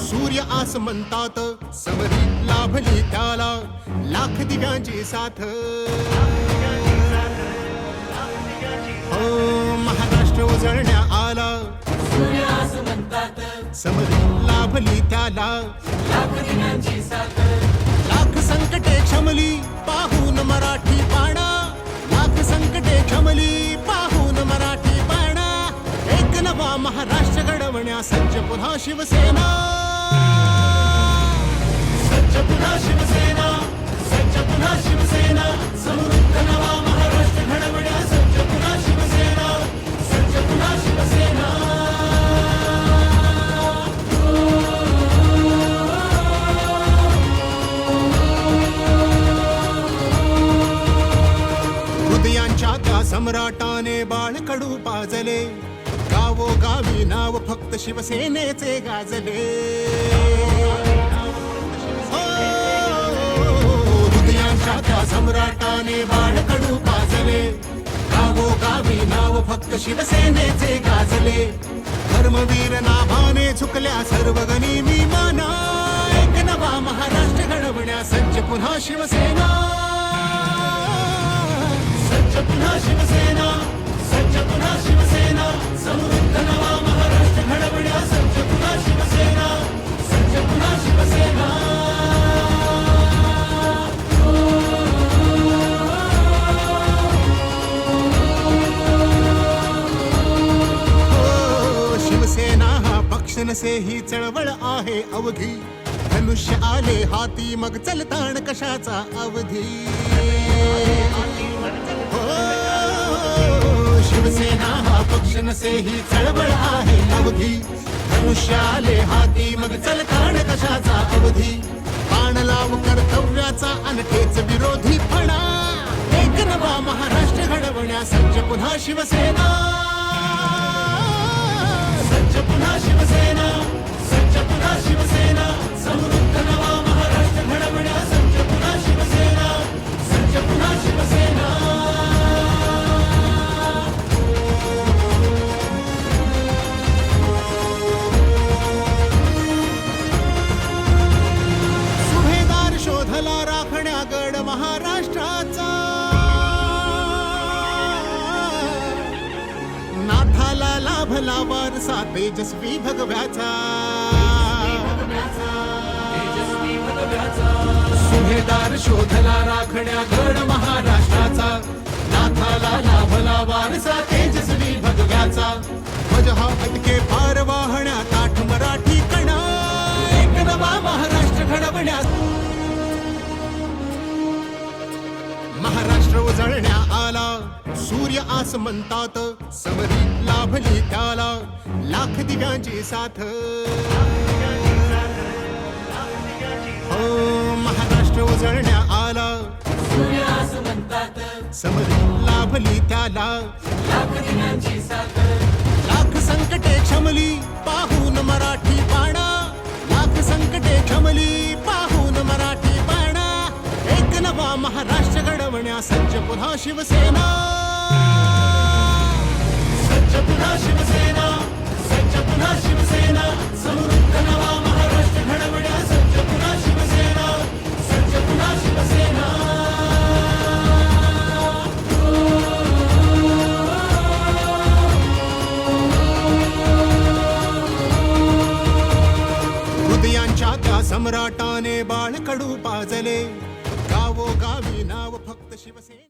सूर्य आसमंतात समरी लाभली त्याला लाख दिव्यांची साथ हो महाराष्ट्र उजळण्या आला सूर्य आसमंतात समरी लाभली त्याला लाख दिव्यांची साथ लाख संकटे क्षमली पाहून मराठी पाणा लाख संकटे क्षमली पाहून मराठी पाणा एक नवा महाराष्ट्र घडवण्या सज्ज पुन्हा शिवसेना सज्ज पुन्हा शिवसेना सज्ज पुन्हा शिवसेना समृद्ध नवा महाराष्ट्र घडवण्या सज्ज पुन्हा शिवसेना सज्ज पुन्हा शिवसेना हृदयांच्या त्या सम्राटाने बाळकडू पाजले गावोगावी नाव फक्त शिवसेनेचे गाजले हो, हृदयांच्या त्या सम्राटाने बाळकडू पाजले गावोगावी नाव फक्त शिवसेनेचे गाजले धर्मवीर नाभाने झुकल्या सर्व गनिमी माना एक नवा महाराष्ट्र घडवण्या सज्ज पुन्हा शिवसेना सज्ज पुन्हा शिवसेना सज्ज पुन्हा शिवसेना समृद्ध नवा महाराष्ट्र घडवण्या सज्ज पुन्हा शिवसेना सज्ज पुन्हा शिवसेना हो, शिवसेना हा पक्ष नसे ही चळवळ आहे अवघी धनुष्य आले हाती मग चलताण कशाचा अवधी शिवसेना हा पक्ष नसे ही चळवळ आहे अवघी धनुष्य आले हाती मग चलताण कशाचा अवधी बाण लाव कर्तव्याचा अनखेच विरोधी फणा एक नवा महाराष्ट्र घडवण्या सज्ज पुन्हा शिवसेना सज्ज पुन्हा शिवसेना सज्ज पुन्हा शिवसेना समृद्ध नवा महाराष्ट्र घडवण्या सज्ज पुन्हा शिवसेना सज्ज पुन्हा शिवसेना शोधला राखण्या गड महाराष्ट्राचा नाथाला लाभला वारसा तेजस्वी भगव्याचा सुभेदार शोधला राखण्या गड महाराष्ट्राचा नाथाला लाभला वारसा तेजस्वी भगव्याचा मजहा अटके पार वाहण्या ताठ मराठी कणा एक नवा महाराष्ट्र घडवण्या महाराष्ट्र उजळण्या आला सूर्य आसमंतात समरी लाभली त्याला लाख दिव्यांची साथ हो महाराष्ट्र उजळण्या आला सूर्य आसमंतात समरी लाभली त्याला लाख दिव्यांची साथ लाख संकटे क्षमली पाहून मराठी पाणा लाख संकटे क्षमली पाहून मराठी पाणा एक नवा महाराष्ट्र घडवण्या सज्ज पुन्हा शिवसेना सज्ज पुन्हा शिवसेना सज्ज पुन्हा शिवसेना समृद्ध नवा महाराष्ट्र घडवण्या सज्ज पुन्हा शिवसेना सज्ज पुन्हा शिवसेना हृदयांच्या त्या सम्राटाने बाळकडू पाजले गावोगावी नाव फक्त शिवसेना